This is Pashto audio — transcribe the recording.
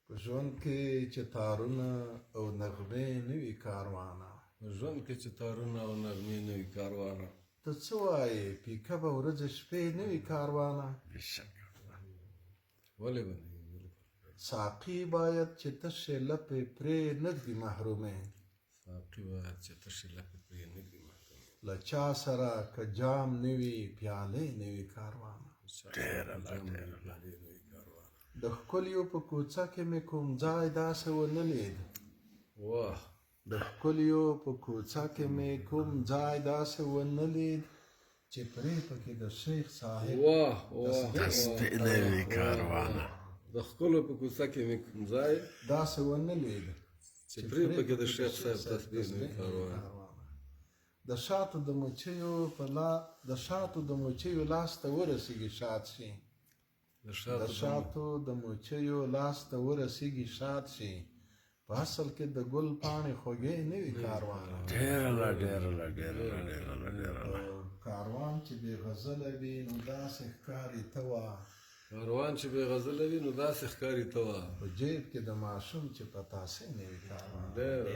په ژوند کې چې تارونه او نغمې نه وي کاروانه ته څه وایې پیکه به ورځې شپې نه وي کاروانه ساقي باید چې تشې لپې پرې نږدي محرومې له چا سره که جام نه وي پیالې نه وي کاروانه د ښکلیو په کوڅه کې مې کوم ځای داسې ونه لید د ښکلیو په کوڅه کې مې کوم ځای داسې ونه لید چې پرې پکې د شیخ صاحب تسبیح نه وي کاروانه د ښکلو په کوڅه کې مې کوم ځای داسې ونه لید چې پرې پکې د شیخ صاحب تسبیح نه وي کاروانه د شاتو د مچیو لاس ته ورسیږي شاد شي د شاتو د مچیو لاس ته ورسیږي شاد شي په اصل کې د ګل پاڼې خوږې نه وي کاروانه کاروان چې بې غزله وي نو داسې ښکاري ته وه په جیب کې د ماشوم چې پتاسې نه وي کاروانه ډېره